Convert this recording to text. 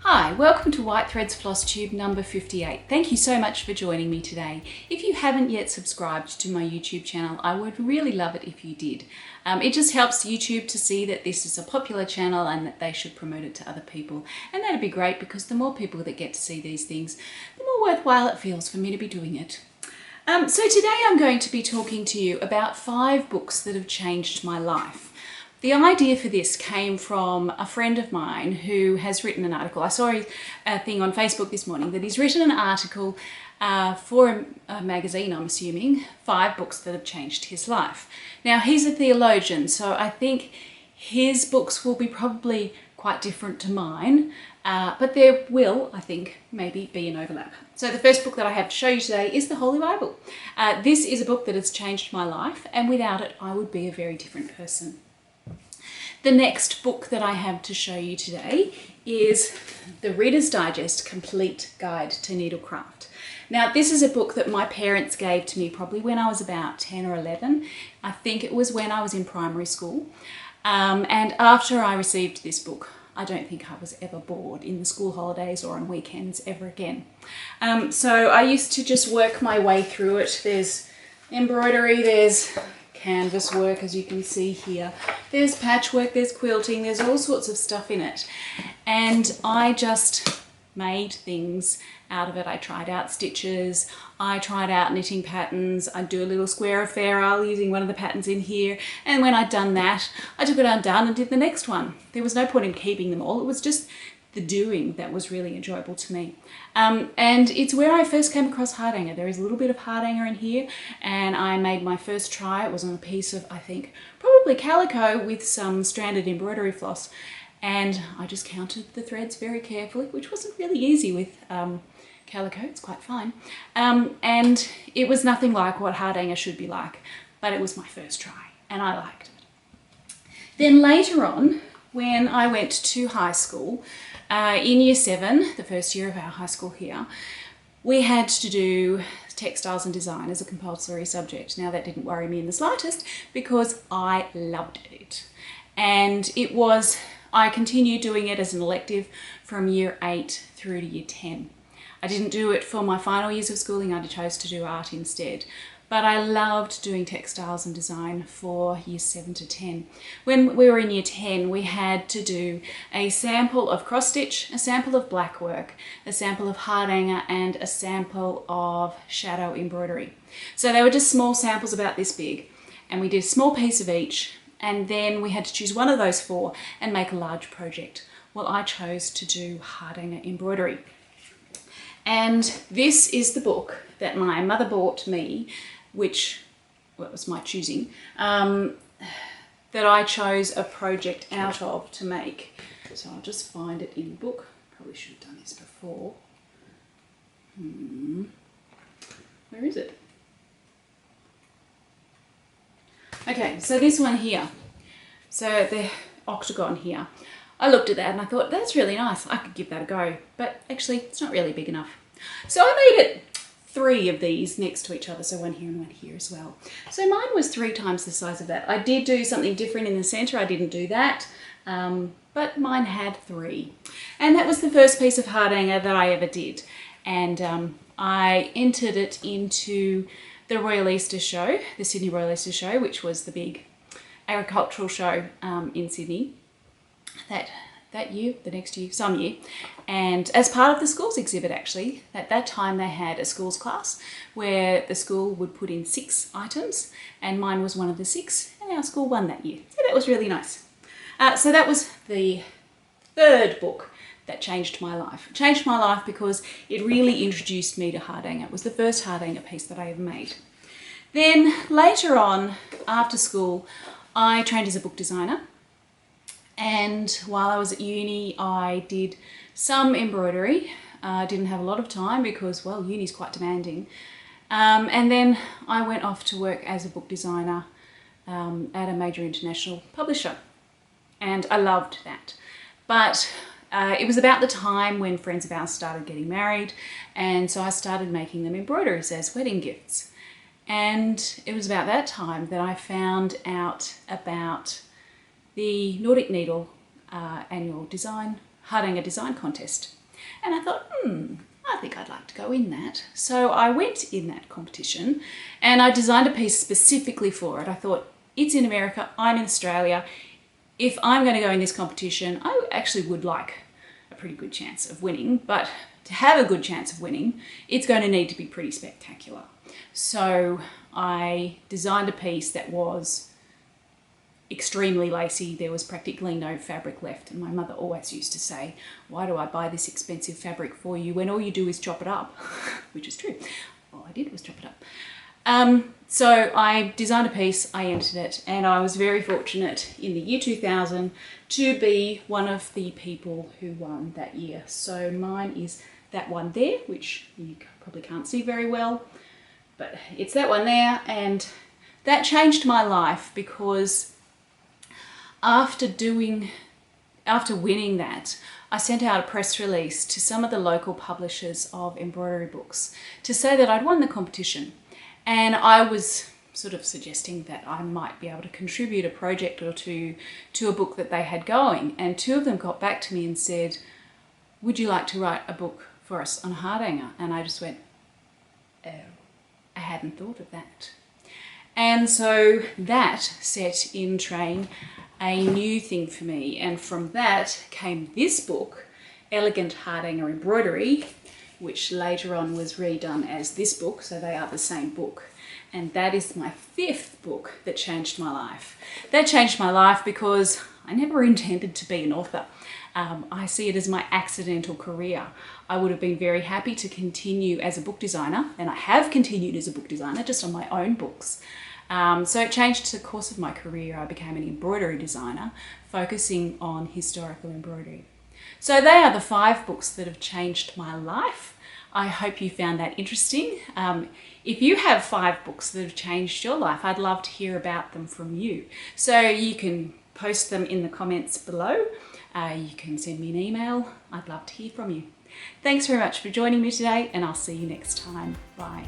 Hi, welcome to White Threads Floss Tube number 58. Thank you so much for joining me today. If you haven't yet subscribed to my YouTube channel, I would really love it if you did. It just helps YouTube to see that this is a popular channel and that they should promote it to other people. And that'd be great because the more people that get to see these things, the more worthwhile it feels for me to be doing it. So today I'm going to be talking to you about 5 books that have changed my life. The idea for this came from a friend of mine who has written an article. I saw a thing on Facebook this morning that he's written an article for a magazine, I'm assuming, 5 books that have changed his life. Now, he's a theologian, so I think his books will be probably quite different to mine, but there will, I think, maybe be an overlap. So the first book that I have to show you today is the Holy Bible. This is a book that has changed my life, and without it, I would be a very different person. The next book that I have to show you today is the Reader's Digest Complete Guide to Needlecraft. Now, this is a book that my parents gave to me probably when I was about 10 or 11. I think it was when I was in primary school. And after I received this book, I don't think I was ever bored in the school holidays or on weekends ever again. So I used to just work my way through it. There's embroidery, there's canvas work, as you can see here. There's patchwork, there's quilting, there's all sorts of stuff in it. And I just made things out of it. I tried out stitches, I tried out knitting patterns, I'd do a little square of Fair Isle using one of the patterns in here, and when I'd done that, I took it undone and did the next one. There was no point in keeping them all, it was just the doing that was really enjoyable to me. And it's where I first came across Hardanger. There is a little bit of Hardanger in here, and I made my first try. It was on a piece of, I think, probably calico with some stranded embroidery floss, and I just counted the threads very carefully, which wasn't really easy with calico. It's quite fine. And it was nothing like what Hardanger should be like, but it was my first try, and I liked it. Then later on, when I went to high school, in year 7, the first year of our high school here, we had to do textiles and design as a compulsory subject. Now, that didn't worry me in the slightest because I loved it. And I continued doing it as an elective from year 8 through to year 10. I didn't do it for my final years of schooling, I chose to do art instead. But I loved doing textiles and design for years 7 to 10. When we were in year 10, we had to do a sample of cross stitch, a sample of black work, a sample of Hardanger, and a sample of shadow embroidery. So they were just small samples about this big, and we did a small piece of each, and then we had to choose one of those 4 and make a large project. Well, I chose to do Hardanger embroidery. And this is the book that my mother bought me, which was my choosing, that I chose a project out of to make. So I'll just find it in the book. Probably should have done this before. Where is it? Okay, so this one here. So the octagon here. I looked at that and I thought, that's really nice. I could give that a go. But actually, it's not really big enough. So I made it 3 of these next to each other, so one here and one here as well. So mine was 3 times the size of that. I did do something different in the center, I didn't do that, but mine had 3. And that was the first piece of Hardanger that I ever did. And I entered it into the Royal Easter Show, the Sydney Royal Easter Show, which was the big agricultural show in Sydney that year, the next year, some year, and as part of the schools exhibit actually. At that time they had a schools class where the school would put in 6 items, and mine was one of the 6, and our school won that year. So that was really nice. So that was the 3rd book that changed my life. It changed my life because it really introduced me to Hardanger. It was the first Hardanger piece that I ever made. Then later on, after school, I trained as a book designer. And while I was at uni, I did some embroidery. I didn't have a lot of time because, well, uni's quite demanding. And then I went off to work as a book designer at a major international publisher. And I loved that. But it was about the time when friends of ours started getting married, and so I started making them embroideries as wedding gifts. And it was about that time that I found out about the Nordic Needle annual design Hardanger Design Contest. And I thought, I think I'd like to go in that. So I went in that competition and I designed a piece specifically for it. I thought, it's in America, I'm in Australia. If I'm going to go in this competition, I actually would like a pretty good chance of winning, but to have a good chance of winning, it's going to need to be pretty spectacular. So I designed a piece that was extremely lacy. There was practically no fabric left, and my mother always used to say, why do I buy this expensive fabric for you when all you do is chop it up? Which is true. All I did was chop it up. So I designed a piece, I entered it, and I was very fortunate in the year 2000 to be one of the people who won that year. So mine is that one there, which you probably can't see very well, but it's that one there, and that changed my life because after winning that, I sent out a press release to some of the local publishers of embroidery books to say that I'd won the competition. And I was sort of suggesting that I might be able to contribute a project or two to a book that they had going. And two of them got back to me and said, would you like to write a book for us on Hardanger? And I just went, oh, I hadn't thought of that. And so that set in train a new thing for me, and from that came this book, Elegant Hardanger Embroidery, which later on was redone as this book, so they are the same book. And that is my 5th book that changed my life. That changed my life because I never intended to be an author. I see it as my accidental career. I would have been very happy to continue as a book designer, and I have continued as a book designer, just on my own books. So it changed the course of my career. I became an embroidery designer, focusing on historical embroidery. So they are the 5 books that have changed my life. I hope you found that interesting. If you have 5 books that have changed your life, I'd love to hear about them from you. So you can post them in the comments below. You can send me an email. I'd love to hear from you. Thanks very much for joining me today, and I'll see you next time. Bye.